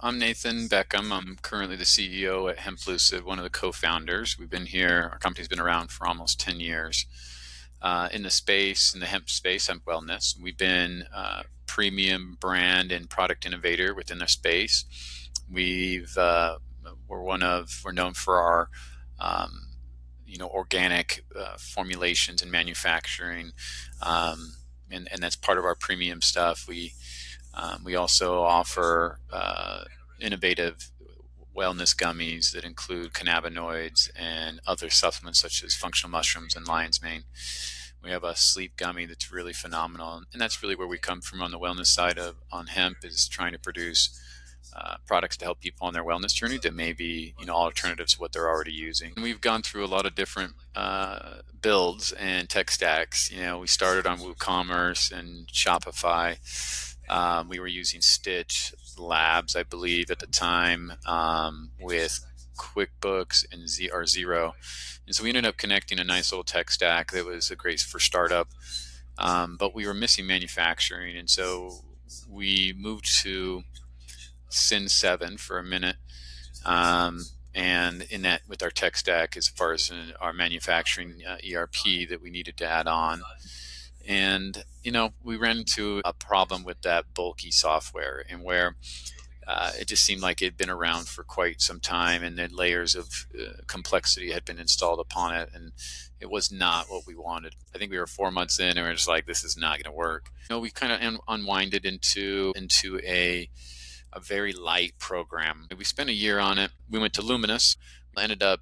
I'm Nathan Beckham. I'm currently the CEO at HempLucid, one of the co-founders. Our company's been around for almost 10 years. In the hemp space, hemp wellness. We've been premium brand and product innovator within the space. We're known for our, organic formulations and manufacturing, and that's part of our premium stuff. We also offer innovative wellness gummies that include cannabinoids and other supplements such as functional mushrooms and lion's mane. We have a sleep gummy that's really phenomenal, and that's really where we come from on the wellness side on hemp, is trying to produce products to help people on their wellness journey that may be alternatives to what they're already using. And we've gone through a lot of different builds and tech stacks. We started on WooCommerce and Shopify. We were using Stitch Labs, I believe, at the time, with QuickBooks and Zero. And so we ended up connecting a nice little tech stack that was a great for startup. But we were missing manufacturing. And so we moved to Sin 7 for a minute. And in that, with our tech stack, as far as our manufacturing ERP that we needed to add on. And, we ran into a problem with that bulky software, and where it just seemed like it had been around for quite some time, and then layers of complexity had been installed upon it, and it was not what we wanted. I think we were 4 months in, and we were just like, this is not going to work. We kind of unwinded into a very light program. We spent a year on it. We went to Luminous. We ended up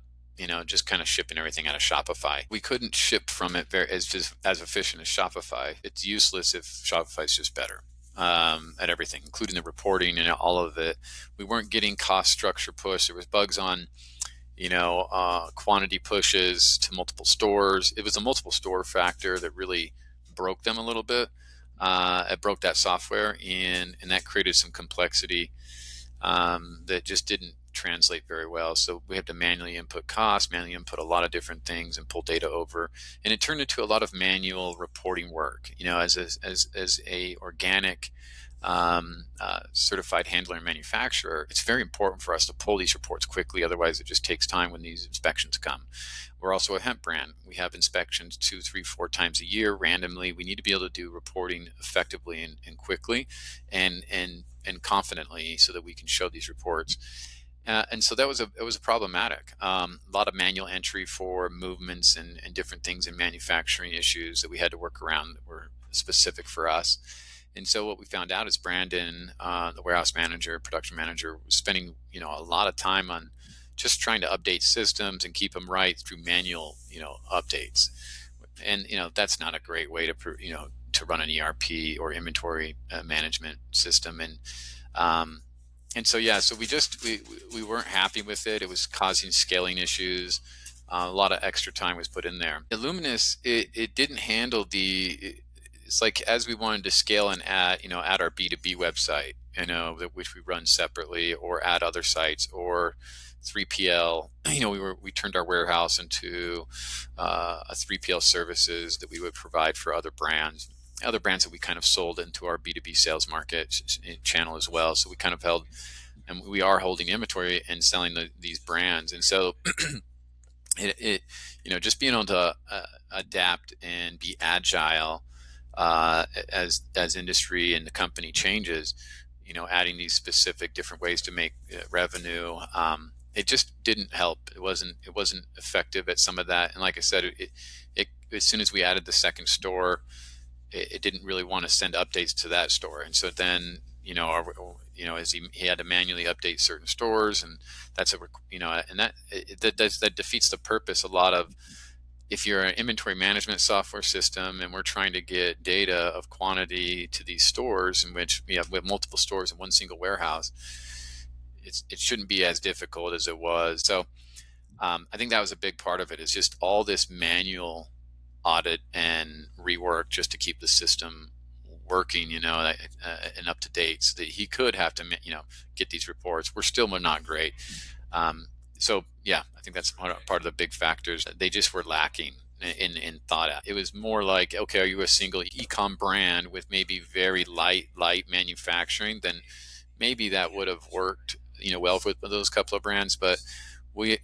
just kind of shipping everything out of Shopify. We couldn't ship from it as efficient as Shopify. It's useless if Shopify is just better at everything, including the reporting and all of it. We weren't getting cost structure push. There was bugs on, quantity pushes to multiple stores. It was a multiple store factor that really broke them a little bit. It broke that software, and that created some complexity that just didn't translate very well. So we had to manually input costs, manually input a lot of different things, and pull data over. And it turned into a lot of manual reporting work. As a organic certified handler and manufacturer, it's very important for us to pull these reports quickly. Otherwise, it just takes time when these inspections come. We're also a hemp brand. We have inspections 2, 3, 4 times a year randomly. We need to be able to do reporting effectively and quickly and confidently, so that we can show these reports. And so it was problematic. A lot of manual entry for movements and different things in manufacturing issues that we had to work around that were specific for us. And so what we found out is Brandon, the warehouse manager, production manager, was spending a lot of time on just trying to update systems and keep them right through manual updates. And that's not a great way to run an ERP or inventory management system. And so we weren't happy with it. It was causing scaling issues. A lot of extra time was put in there. Luminous, it didn't handle it's like, as we wanted to scale and add our B2B website, which we run separately, or add other sites, or 3PL. We turned our warehouse into a 3PL services that we would provide for other brands that we kind of sold into our B2B sales market channel as well. So we kind of held, and we are holding inventory and selling these brands. And so just being able to adapt and be agile as industry and the company changes, adding these specific different ways to make revenue, it just didn't help. It wasn't effective at some of that. And like I said, it as soon as we added the second store, it didn't really want to send updates to that store. And so then, as he had to manually update certain stores, and that defeats the purpose. A lot of, if you're an inventory management software system and we're trying to get data of quantity to these stores, in which we have multiple stores in one single warehouse, it shouldn't be as difficult as it was. So I think that was a big part of it, is just all this manual audit and rework just to keep the system working, and up to date, so that he could have to, get these reports. We're still not great. So yeah, I think that's part of the big factors. They just were lacking in thought out. It was more like, okay, are you a single e-com brand with maybe very light manufacturing? Then maybe that would have worked, well with those couple of brands. But we're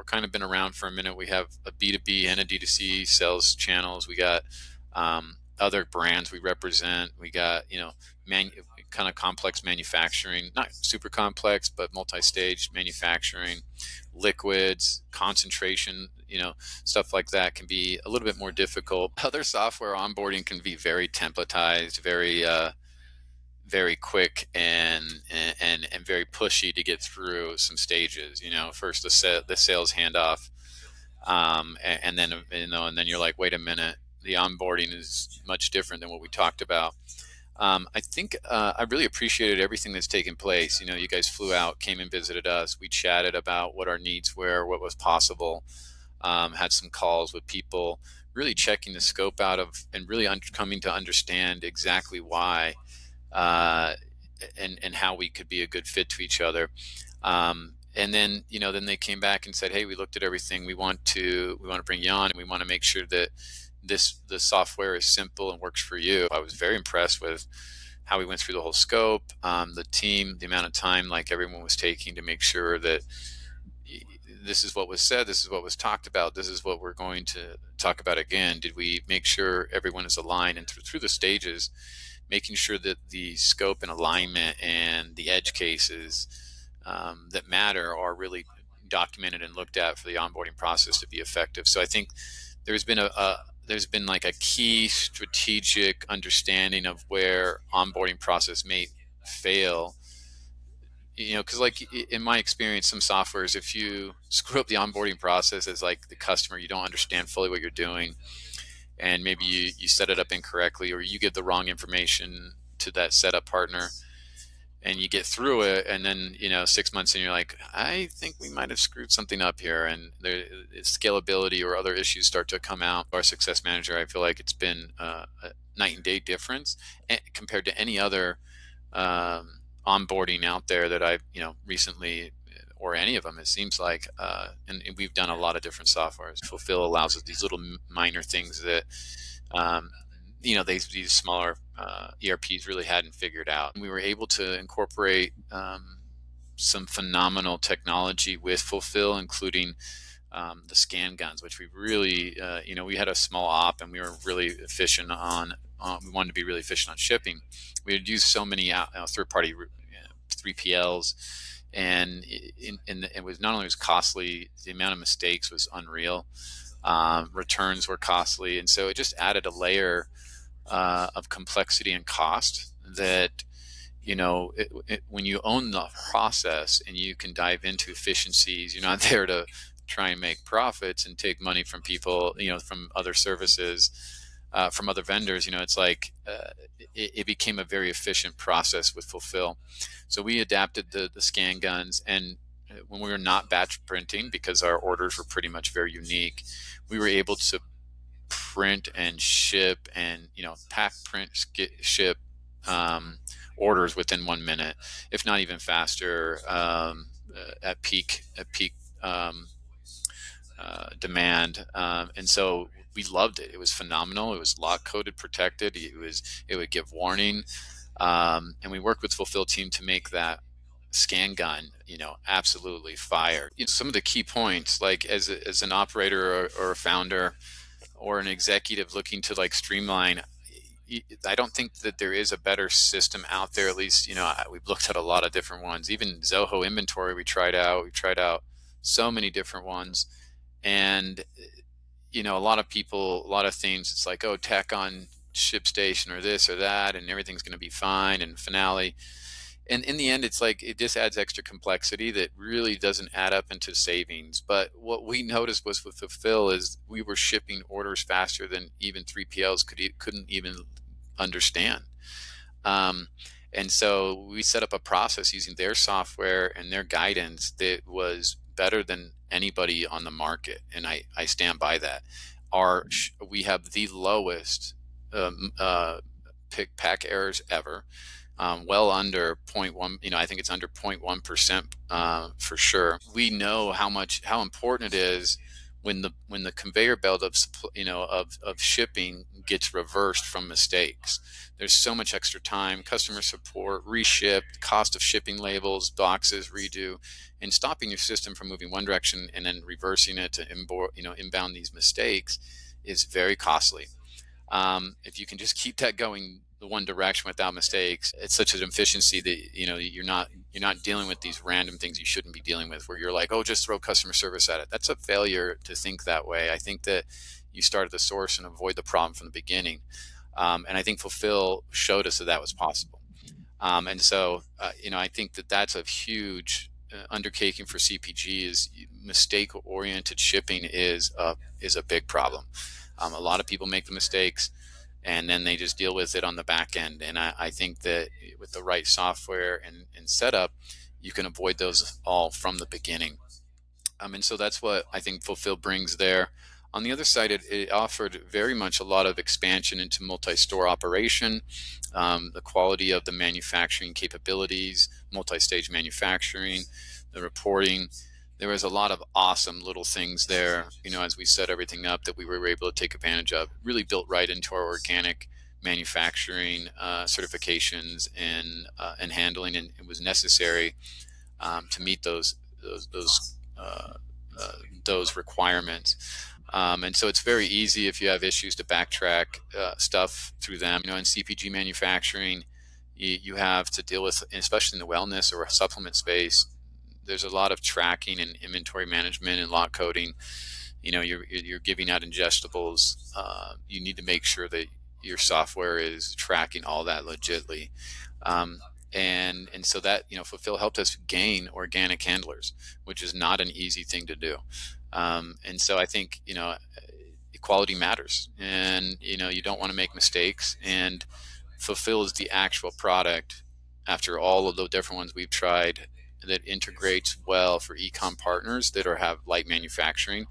kind of been around for a minute. We have a B2B and a D2C sales channels. We got other brands we represent. We got, kind of complex manufacturing, not super complex, but multi-stage manufacturing, liquids, concentration, stuff like that can be a little bit more difficult. Other software onboarding can be very templatized, very quick and very pushy to get through some stages. First the sales handoff, and then and then you're like, wait a minute, the onboarding is much different than what we talked about. I think I really appreciated everything that's taken place. You guys flew out, came and visited us. We chatted about what our needs were, what was possible. Had some calls with people, really checking the scope out of, and really coming to understand exactly why, uh, and how we could be a good fit to each other. And then, then they came back and said, hey, we looked at everything. We want to bring you on, and we want to make sure that the software is simple and works for you. I was very impressed with how we went through the whole scope, the team, the amount of time like everyone was taking to make sure that this is what was said, this is what was talked about, this is what we're going to talk about again. Did we make sure everyone is aligned? And through the stages, making sure that the scope and alignment and the edge cases that matter are really documented and looked at for the onboarding process to be effective. So I think there's been like a key strategic understanding of where onboarding process may fail. Because like in my experience, some softwares, if you screw up the onboarding process as like the customer, you don't understand fully what you're doing, and maybe you set it up incorrectly, or you give the wrong information to that setup partner, and you get through it, and then 6 months in, you're like, I think we might have screwed something up here, and scalability or other issues start to come out. Our success manager, I feel like it's been a night and day difference compared to any other onboarding out there that I've recently, or any of them, it seems like, and we've done a lot of different softwares. Fulfil allows us these little minor things that these smaller ERPs really hadn't figured out. And we were able to incorporate some phenomenal technology with Fulfil, including the scan guns, which we really, we had a small op, and we were really efficient on. We wanted to be really efficient on shipping. We had used so many third-party 3PLs, and it was not only was costly, the amount of mistakes was unreal. Returns were costly, and so it just added a layer of complexity and cost that, when you own the process and you can dive into efficiencies, you're not there to try and make profits and take money from people, from other services, from other vendors. It's like it became a very efficient process with Fulfil. So we adapted the scan guns, and when we were not batch printing, because our orders were pretty much very unique, we were able to print and ship and pack, print, ship orders within 1 minute, if not even faster, at peak demand, and so we loved it. It was phenomenal. It was lock coded, protected. It would give warning, and we worked with Fulfil team to make that scan gun absolutely fire. Some of the key points, like as an operator or a founder or an executive looking to like streamline, I don't think that there is a better system out there. At least, we've looked at a lot of different ones. Even Zoho inventory we tried out. We've tried out so many different ones. And, a lot of people, a lot of things, it's like, oh, tack on ShipStation or this or that, and everything's going to be fine, and Finale. And in the end, it's like it just adds extra complexity that really doesn't add up into savings. But what we noticed was with Fulfil is we were shipping orders faster than even 3PLs couldn't even understand. And so we set up a process using their software and their guidance that was better than anybody on the market. And I stand by that. We have the lowest pick pack errors ever. Well under 0.1, I think it's under 0.1% for sure. We know how important it is when the conveyor belt of of shipping gets reversed from mistakes, there's so much extra time, customer support, reship, cost of shipping labels, boxes, redo, and stopping your system from moving one direction and then reversing it to inbound these mistakes is very costly. If you can just keep that going the one direction without mistakes, it's such an efficiency that you're not dealing with these random things you shouldn't be dealing with, where you're like, oh, just throw customer service at it. That's a failure to think that way. I think that you start at the source and avoid the problem from the beginning. And I think Fulfil showed us that that was possible. And so, I think that that's a huge undertaking for CPG. Is mistake-oriented shipping is a big problem. A lot of people make the mistakes, and then they just deal with it on the back end. And I think that with the right software and setup, you can avoid those all from the beginning. And so that's what I think Fulfil brings there. On the other side, it offered very much a lot of expansion into multi-store operation, the quality of the manufacturing capabilities, multi-stage manufacturing, the reporting. There was a lot of awesome little things there, as we set everything up, that we were able to take advantage of. Really built right into our organic manufacturing certifications and handling, and it was necessary to meet uh, those requirements. And so it's very easy, if you have issues, to backtrack stuff through them. In CPG manufacturing, you have to deal with, especially in the wellness or supplement space, there's a lot of tracking and inventory management and lot coding. You're giving out ingestibles. You need to make sure that your software is tracking all that legitly. And so that, Fulfil helped us gain organic handlers, which is not an easy thing to do. And so I think, equality matters, and, you don't want to make mistakes, and Fulfil is the actual product, after all of the different ones we've tried, that integrates well for e-com partners that have light manufacturing,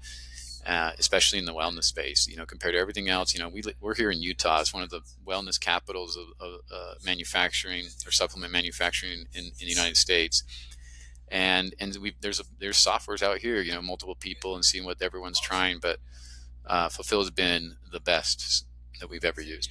especially in the wellness space. Compared to everything else, we're here in Utah. It's one of the wellness capitals of manufacturing or supplement manufacturing in the United States. And there's softwares out here, multiple people, and seeing what everyone's trying, but Fulfil has been the best that we've ever used.